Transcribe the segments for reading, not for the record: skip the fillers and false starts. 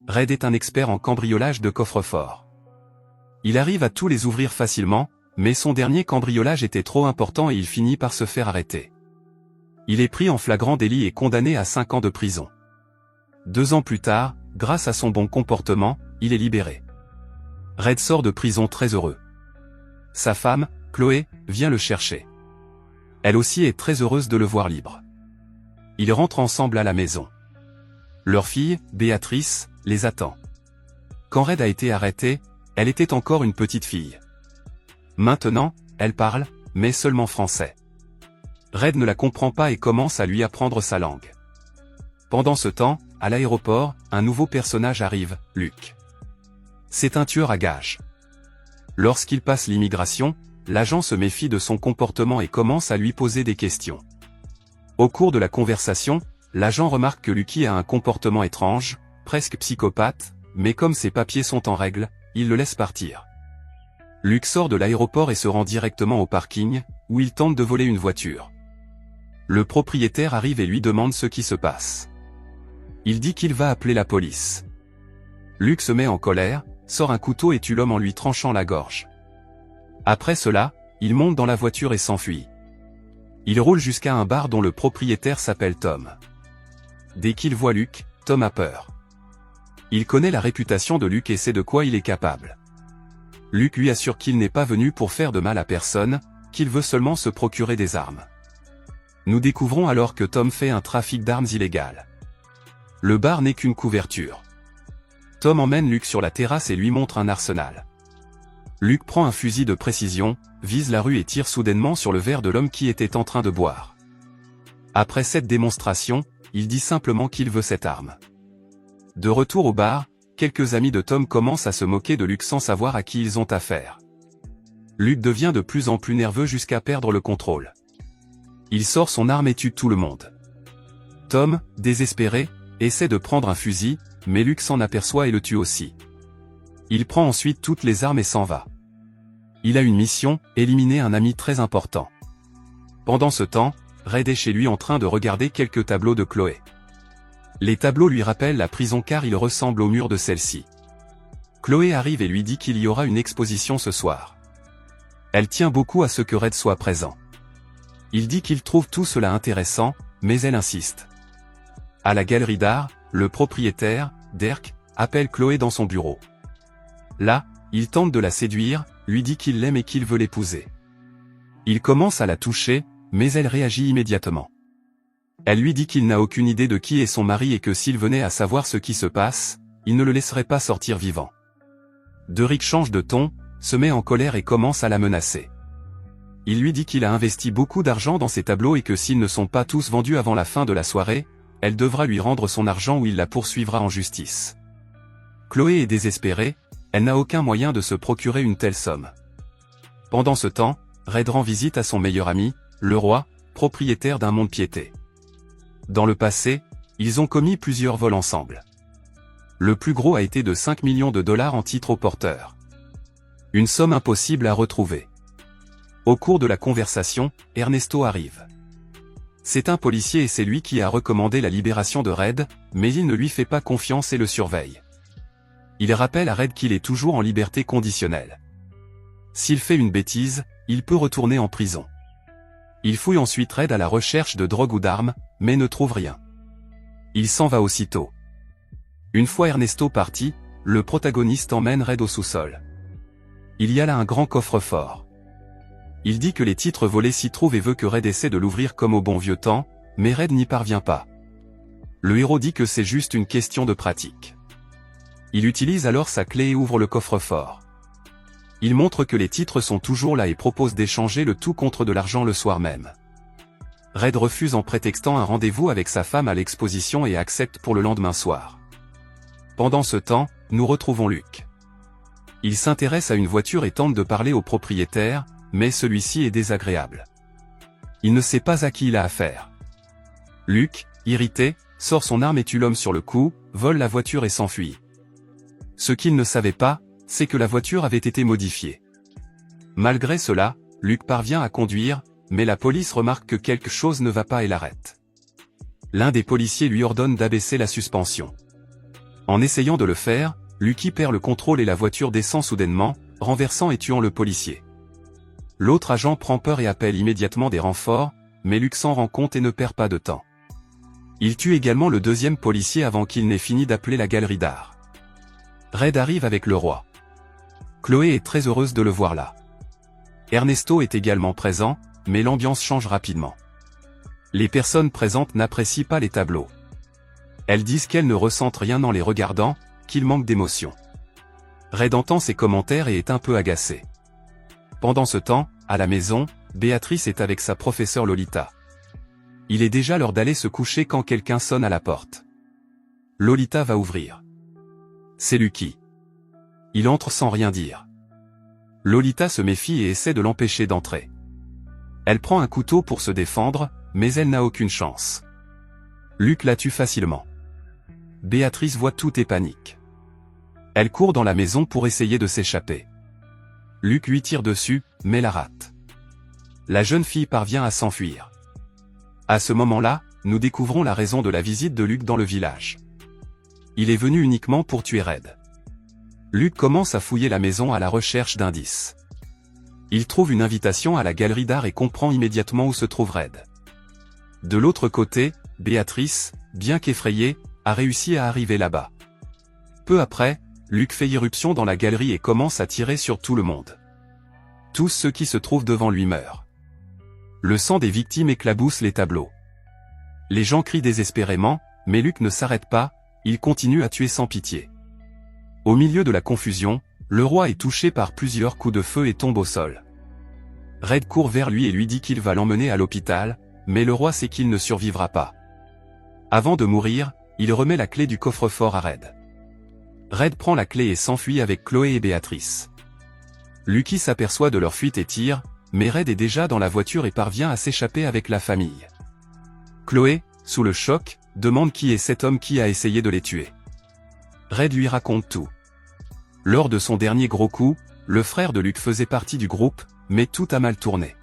Red est un expert en cambriolage de coffres-forts. Il arrive à tous les ouvrir facilement, mais son dernier cambriolage était trop important et il finit par se faire arrêter. Il est pris en flagrant délit et condamné à 5 ans de prison. 2 ans plus tard, grâce à son bon comportement, il est libéré. Red sort de prison très heureux. Sa femme, Chloé, vient le chercher. Elle aussi est très heureuse de le voir libre. Ils rentrent ensemble à la maison. Leur fille, Béatrice, les attend. Quand Red a été arrêté, elle était encore une petite fille. Maintenant, elle parle, mais seulement français. Red ne la comprend pas et commence à lui apprendre sa langue. Pendant ce temps, à l'aéroport, un nouveau personnage arrive, Luc. C'est un tueur à gages. Lorsqu'il passe l'immigration, l'agent se méfie de son comportement et commence à lui poser des questions. Au cours de la conversation, l'agent remarque que Lucky a un comportement étrange, presque psychopathe, mais comme ses papiers sont en règle, il le laisse partir. Luc sort de l'aéroport et se rend directement au parking, où il tente de voler une voiture. Le propriétaire arrive et lui demande ce qui se passe. Il dit qu'il va appeler la police. Luc se met en colère, sort un couteau et tue l'homme en lui tranchant la gorge. Après cela, il monte dans la voiture et s'enfuit. Il roule jusqu'à un bar dont le propriétaire s'appelle Tom. Dès qu'il voit Luc, Tom a peur. Il connaît la réputation de Luc et sait de quoi il est capable. Luc lui assure qu'il n'est pas venu pour faire de mal à personne, qu'il veut seulement se procurer des armes. Nous découvrons alors que Tom fait un trafic d'armes illégal. Le bar n'est qu'une couverture. Tom emmène Luc sur la terrasse et lui montre un arsenal. Luc prend un fusil de précision, vise la rue et tire soudainement sur le verre de l'homme qui était en train de boire. Après cette démonstration, il dit simplement qu'il veut cette arme. De retour au bar, quelques amis de Tom commencent à se moquer de Luc sans savoir à qui ils ont affaire. Luc devient de plus en plus nerveux jusqu'à perdre le contrôle. Il sort son arme et tue tout le monde. Tom, désespéré, essaie de prendre un fusil, mais Luc s'en aperçoit et le tue aussi. Il prend ensuite toutes les armes et s'en va. Il a une mission, éliminer un ami très important. Pendant ce temps, Red est chez lui en train de regarder quelques tableaux de Chloé. Les tableaux lui rappellent la prison car ils ressemblent au mur de celle-ci. Chloé arrive et lui dit qu'il y aura une exposition ce soir. Elle tient beaucoup à ce que Red soit présent. Il dit qu'il trouve tout cela intéressant, mais elle insiste. À la galerie d'art, le propriétaire, Dirk, appelle Chloé dans son bureau. Là, il tente de la séduire, lui dit qu'il l'aime et qu'il veut l'épouser. Il commence à la toucher, mais elle réagit immédiatement. Elle lui dit qu'il n'a aucune idée de qui est son mari et que s'il venait à savoir ce qui se passe, il ne le laisserait pas sortir vivant. Dirk change de ton, se met en colère et commence à la menacer. Il lui dit qu'il a investi beaucoup d'argent dans ses tableaux et que s'ils ne sont pas tous vendus avant la fin de la soirée, elle devra lui rendre son argent ou il la poursuivra en justice. Chloé est désespérée, elle n'a aucun moyen de se procurer une telle somme. Pendant ce temps, Red rend visite à son meilleur ami, le roi, propriétaire d'un mont-de-piété. Dans le passé, ils ont commis plusieurs vols ensemble. Le plus gros a été de 5 millions de dollars en titres au porteur. Une somme impossible à retrouver. Au cours de la conversation, Ernesto arrive. C'est un policier et c'est lui qui a recommandé la libération de Red, mais il ne lui fait pas confiance et le surveille. Il rappelle à Red qu'il est toujours en liberté conditionnelle. S'il fait une bêtise, il peut retourner en prison. Il fouille ensuite Red à la recherche de drogue ou d'armes, mais ne trouve rien. Il s'en va aussitôt. Une fois Ernesto parti, le protagoniste emmène Red au sous-sol. Il y a là un grand coffre-fort. Il dit que les titres volés s'y trouvent et veut que Red essaie de l'ouvrir comme au bon vieux temps, mais Red n'y parvient pas. Le héros dit que c'est juste une question de pratique. Il utilise alors sa clé et ouvre le coffre-fort. Il montre que les titres sont toujours là et propose d'échanger le tout contre de l'argent le soir même. Red refuse en prétextant un rendez-vous avec sa femme à l'exposition et accepte pour le lendemain soir. Pendant ce temps, nous retrouvons Luc. Il s'intéresse à une voiture et tente de parler au propriétaire, mais celui-ci est désagréable. Il ne sait pas à qui il a affaire. Luc, irrité, sort son arme et tue l'homme sur le coup, vole la voiture et s'enfuit. Ce qu'il ne savait pas, c'est que la voiture avait été modifiée. Malgré cela, Luc parvient à conduire, mais la police remarque que quelque chose ne va pas et l'arrête. L'un des policiers lui ordonne d'abaisser la suspension. En essayant de le faire, Lucky perd le contrôle et la voiture descend soudainement, renversant et tuant le policier. L'autre agent prend peur et appelle immédiatement des renforts, mais Luke s'en rend compte et ne perd pas de temps. Il tue également le deuxième policier avant qu'il n'ait fini d'appeler la galerie d'art. Red arrive avec le roi. Chloé est très heureuse de le voir là. Ernesto est également présent, mais l'ambiance change rapidement. Les personnes présentes n'apprécient pas les tableaux. Elles disent qu'elles ne ressentent rien en les regardant, qu'il manque d'émotion. Red entend ces commentaires et est un peu agacé. Pendant ce temps, à la maison, Béatrice est avec sa professeure Lolita. Il est déjà l'heure d'aller se coucher quand quelqu'un sonne à la porte. Lolita va ouvrir. C'est Lucky. Il entre sans rien dire. Lolita se méfie et essaie de l'empêcher d'entrer. Elle prend un couteau pour se défendre, mais elle n'a aucune chance. Luke la tue facilement. Béatrice voit tout et panique. Elle court dans la maison pour essayer de s'échapper. Luke lui tire dessus, mais la rate. La jeune fille parvient à s'enfuir. À ce moment-là, nous découvrons la raison de la visite de Luke dans le village. Il est venu uniquement pour tuer Red. Luke commence à fouiller la maison à la recherche d'indices. Il trouve une invitation à la galerie d'art et comprend immédiatement où se trouve Red. De l'autre côté, Béatrice, bien qu'effrayée, a réussi à arriver là-bas. Peu après, Luke fait irruption dans la galerie et commence à tirer sur tout le monde. Tous ceux qui se trouvent devant lui meurent. Le sang des victimes éclabousse les tableaux. Les gens crient désespérément, mais Luke ne s'arrête pas, il continue à tuer sans pitié. Au milieu de la confusion, le roi est touché par plusieurs coups de feu et tombe au sol. Red court vers lui et lui dit qu'il va l'emmener à l'hôpital, mais le roi sait qu'il ne survivra pas. Avant de mourir, il remet la clé du coffre-fort à Red. Red prend la clé et s'enfuit avec Chloé et Béatrice. Lucky s'aperçoit de leur fuite et tire, mais Red est déjà dans la voiture et parvient à s'échapper avec la famille. Chloé, sous le choc, demande qui est cet homme qui a essayé de les tuer. Red lui raconte tout. Lors de son dernier gros coup, le frère de Luke faisait partie du groupe, mais tout a mal tourné.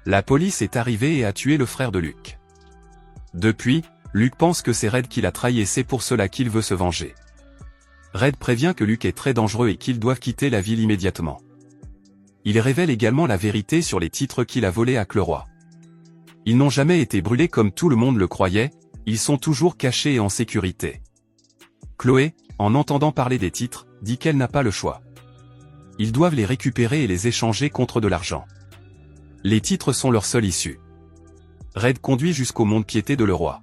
La police est arrivée et a tué le frère de Luke. Depuis, Luke pense que c'est Red qui l'a trahi et c'est pour cela qu'il veut se venger. Red prévient que Luke est très dangereux et qu'ils doivent quitter la ville immédiatement. Il révèle également la vérité sur les titres qu'il a volés à Chloé. Ils n'ont jamais été brûlés comme tout le monde le croyait, ils sont toujours cachés et en sécurité. Chloé, en entendant parler des titres, dit qu'elle n'a pas le choix. Ils doivent les récupérer et les échanger contre de l'argent. Les titres sont leur seule issue. Red conduit jusqu'au mont-de-piété de le roi.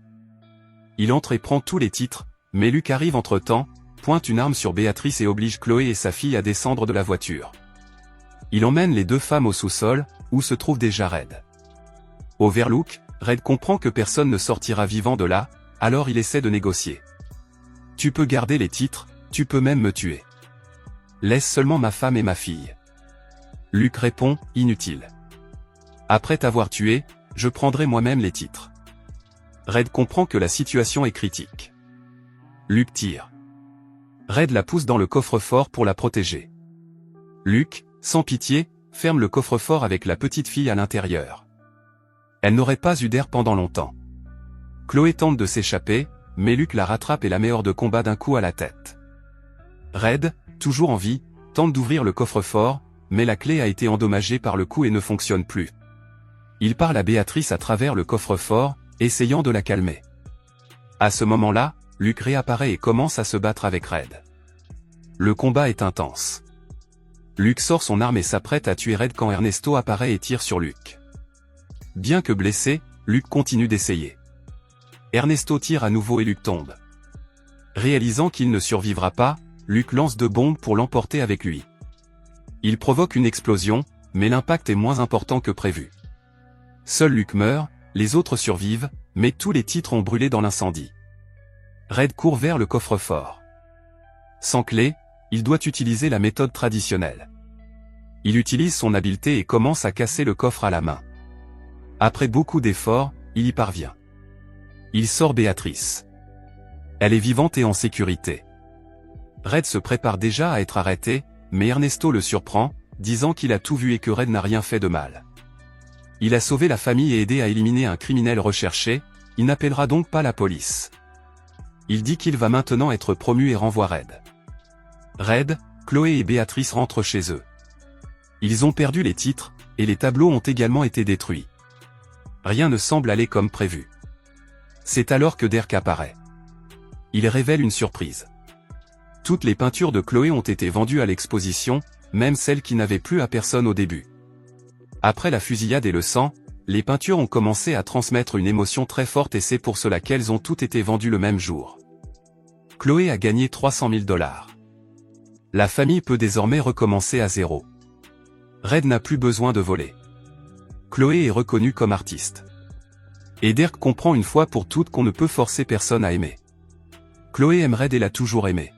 Il entre et prend tous les titres, mais Luke arrive entre-temps, pointe une arme sur Béatrice et oblige Chloé et sa fille à descendre de la voiture. Il emmène les deux femmes au sous-sol, où se trouve déjà Red. Overlook, Red comprend que personne ne sortira vivant de là, alors il essaie de négocier. Tu peux garder les titres, tu peux même me tuer. Laisse seulement ma femme et ma fille. Luke répond, inutile. Après t'avoir tué, je prendrai moi-même les titres. Red comprend que la situation est critique. Luke tire. Red la pousse dans le coffre-fort pour la protéger. Luke, sans pitié, ferme le coffre-fort avec la petite fille à l'intérieur. Elle n'aurait pas eu d'air pendant longtemps. Chloé tente de s'échapper, mais Luke la rattrape et la met hors de combat d'un coup à la tête. Red, toujours en vie, tente d'ouvrir le coffre-fort, mais la clé a été endommagée par le coup et ne fonctionne plus. Il parle à Béatrice à travers le coffre-fort, essayant de la calmer. À ce moment-là, Luke réapparaît et commence à se battre avec Red. Le combat est intense. Luke sort son arme et s'apprête à tuer Red quand Ernesto apparaît et tire sur Luke. Bien que blessé, Luke continue d'essayer. Ernesto tire à nouveau et Luke tombe. Réalisant qu'il ne survivra pas, Luke lance 2 bombes pour l'emporter avec lui. Il provoque une explosion, mais l'impact est moins important que prévu. Seul Luke meurt, les autres survivent, mais tous les titres ont brûlé dans l'incendie. Red court vers le coffre-fort. Sans clé, il doit utiliser la méthode traditionnelle. Il utilise son habileté et commence à casser le coffre à la main. Après beaucoup d'efforts, il y parvient. Il sort Béatrice. Elle est vivante et en sécurité. Red se prépare déjà à être arrêté, mais Ernesto le surprend, disant qu'il a tout vu et que Red n'a rien fait de mal. Il a sauvé la famille et aidé à éliminer un criminel recherché, il n'appellera donc pas la police. Il dit qu'il va maintenant être promu et renvoie Red. Red, Chloé et Béatrice rentrent chez eux. Ils ont perdu les titres, et les tableaux ont également été détruits. Rien ne semble aller comme prévu. C'est alors que Derek apparaît. Il révèle une surprise. Toutes les peintures de Chloé ont été vendues à l'exposition, même celles qui n'avaient plu à personne au début. Après la fusillade et le sang, les peintures ont commencé à transmettre une émotion très forte et c'est pour cela qu'elles ont toutes été vendues le même jour. Chloé a gagné 300 000 $. La famille peut désormais recommencer à zéro. Red n'a plus besoin de voler. Chloé est reconnue comme artiste. Et Derek comprend une fois pour toutes qu'on ne peut forcer personne à aimer. Chloé aime Red et l'a toujours aimé.